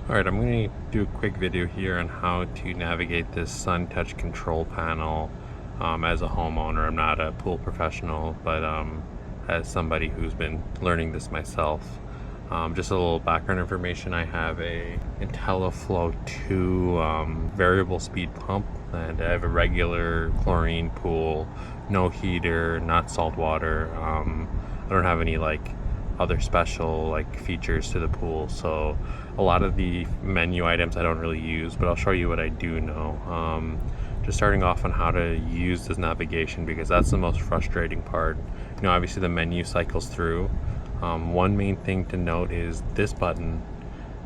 Alright, I'm going to do a quick video here on how to navigate this Sun Touch control panel as a homeowner. I'm not a pool professional, but as somebody who's been learning this myself. Just a little background information, I have a IntelliFlow 2 variable speed pump, and I have a regular chlorine pool, no heater, not salt water. I don't have any other special features to the pool, so a lot of the menu items I don't really use, but I'll show you what I do know. Just starting off on how to use this navigation, because that's the most frustrating part. Obviously the menu cycles through. One main thing to note is this button,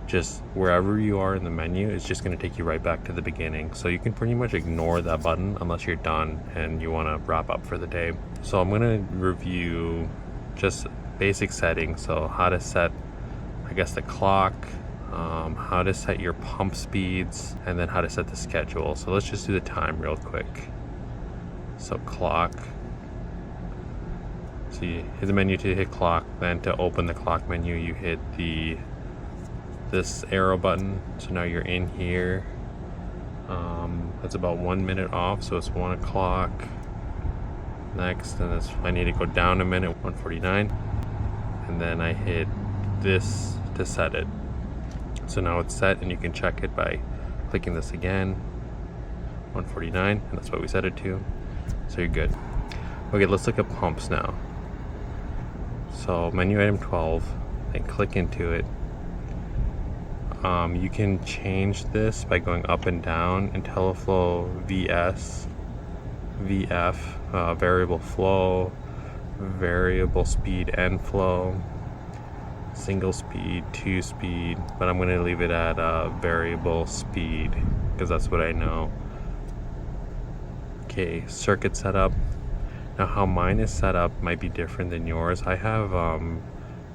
just wherever you are in the menu, it's just going to take you right back to the beginning. So you can pretty much ignore that button unless you're done and you want to wrap up for the day. So I'm going to review just basic settings. So how to set, the clock, how to set your pump speeds, and then how to set the schedule. So let's just do the time real quick. So clock. So you hit the menu to hit clock, then to open the clock menu you hit this arrow button. So now you're in here. That's about 1 minute off, so it's 1 o'clock. Next, and I need to go down a minute, 1:49, and then I hit this to set it. So now it's set, and you can check it by clicking this again, 1:49, and that's what we set it to. So you're good. Okay, let's look at pumps now. So menu item 12, then click into it. You can change this by going up and down. IntelliFlow VS, VF, variable flow, variable speed and flow, single speed, 2 speed, but I'm going to leave it at variable speed because that's what I know. Okay, circuit setup. Now how mine is set up might be different than yours. I have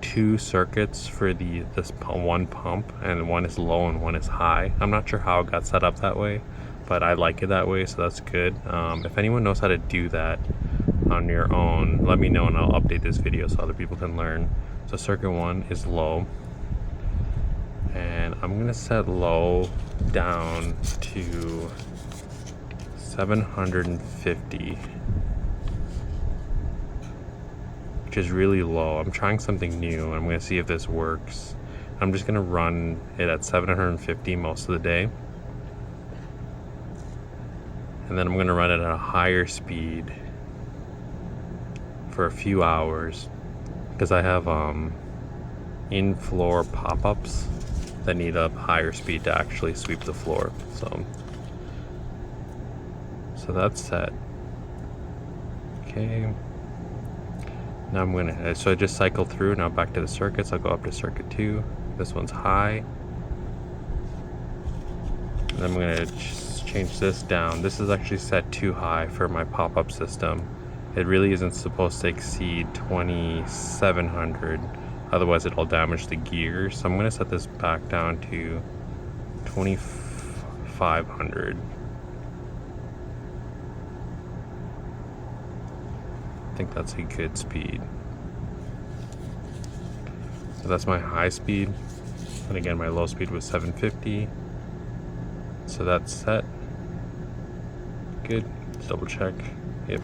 2 circuits for this one pump, and one is low and one is high. I'm not sure how it got set up that way, but I like it that way, so that's good. If anyone knows how to do that on your own, let me know and I'll update this video so other people can learn. So circuit 1 is low, and I'm gonna set low down to 750, which is really low. I'm trying something new. I'm gonna see if this works. I'm just gonna run it at 750 most of the day, and then I'm gonna run it at a higher speed for a few hours, because I have in-floor pop-ups that need a higher speed to actually sweep the floor. So that's set. Okay. Now I'm gonna, so I just cycle through. Now back to the circuits. I'll go up to circuit 2. This one's high. And then I'm gonna just change this down. This is actually set too high for my pop-up system. It really isn't supposed to exceed 2700, otherwise it'll damage the gear. So I'm gonna set this back down to 2500. I think that's a good speed. So that's my high speed, and again my low speed was 750. So that's set. Good. Let's double check. Yep.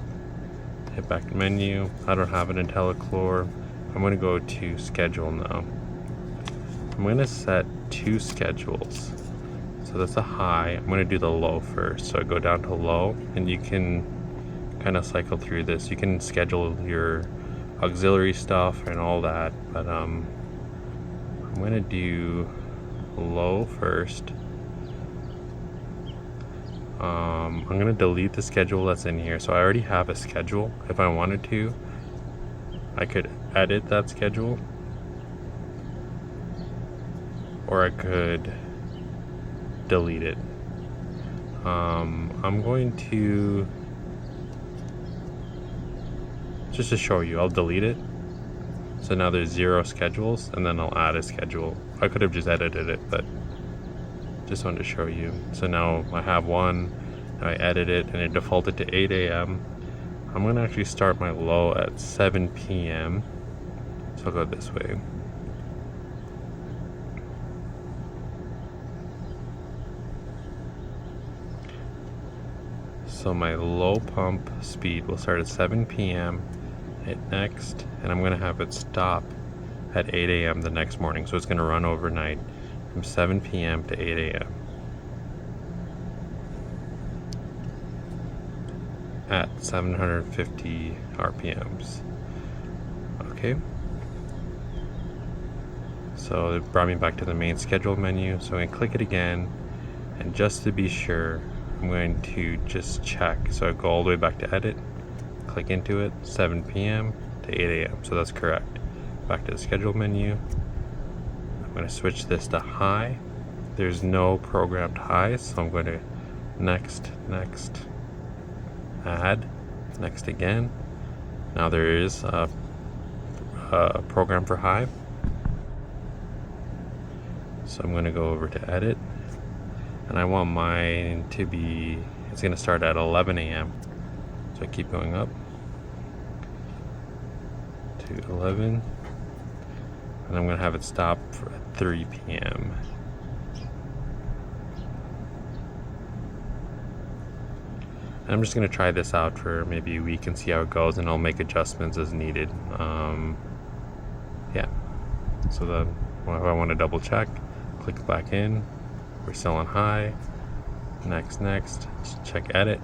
Hit back to menu. I don't have an IntelliChlor. I'm going to go to schedule now. I'm going to set 2 schedules. So that's a high. I'm going to do the low first. So I go down to low, and you can kind of cycle through this. You can schedule your auxiliary stuff and all that, but I'm going to do low first. I'm going to delete the schedule that's in here. So I already have a schedule. If I wanted to, I could edit that schedule, or I could delete it. I'm going to, just to show you, I'll delete it. So now there's 0 schedules, and then I'll add a schedule. I could have just edited it, but just wanted to show you. So now I have one, I edit it, and it defaulted to 8 a.m. I'm going to actually start my low at 7 p.m. So I'll go this way. So my low pump speed will start at 7 p.m. hit next, and I'm going to have it stop at 8 a.m. the next morning. So it's going to run overnight from 7 p.m. to 8 a.m. at 750 RPMs. Okay. So it brought me back to the main schedule menu. So I'm going to click it again, and just to be sure, I'm going to just check. So I go all the way back to edit, click into it, 7 p.m. to 8 a.m. So that's correct. Back to the schedule menu. I'm going to switch this to high. There's no programmed highs, so I'm going to next, add, next again. Now there is a program for high. So I'm going to go over to edit, and I want mine to be, it's going to start at 11 a.m. So I keep going up to 11, and I'm going to have it stop at 3 p.m. And I'm just going to try this out for maybe a week and see how it goes, and I'll make adjustments as needed. Yeah, so then if I want to double check, click back in, we're still on high, next, check edit,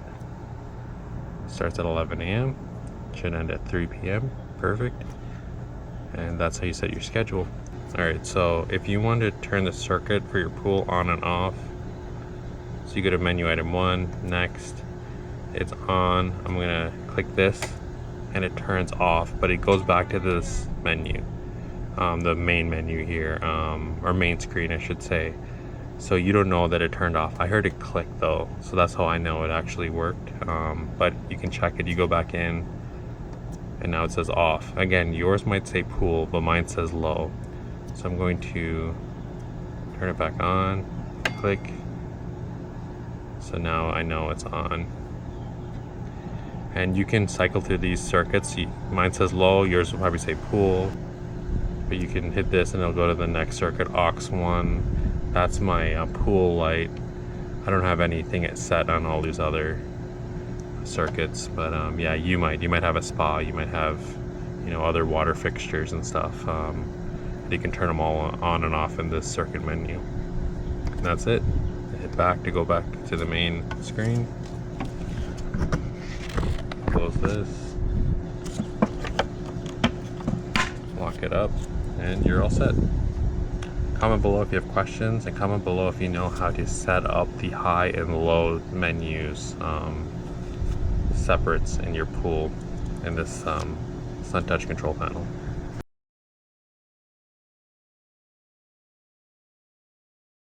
starts at 11 a.m., should end at 3 p.m., perfect, and that's how you set your schedule. Alright, so if you want to turn the circuit for your pool on and off, so you go to menu item 1, next, it's on, I'm going to click this, and it turns off, but it goes back to this menu. The main menu here, or main screen I should say. So you don't know that it turned off. I heard it click though, so that's how I know it actually worked. But you can check it. You go back in, and now it says off. Again, yours might say pool, but mine says low. So I'm going to turn it back on, click. So now I know it's on. And you can cycle through these circuits. Mine says low, yours will probably say pool. But you can hit this and it'll go to the next circuit, aux 1. That's my pool light. I don't have anything set on all these other circuits, but yeah, you might have a spa, you might have, you know, other water fixtures and stuff. You can turn them all on and off in this circuit menu. And that's it. Hit back to go back to the main screen. Close this. Lock it up, and you're all set. Comment below if you have questions, and comment below if you know how to set up the high and low menus, separates in your pool in this Sun Touch control panel.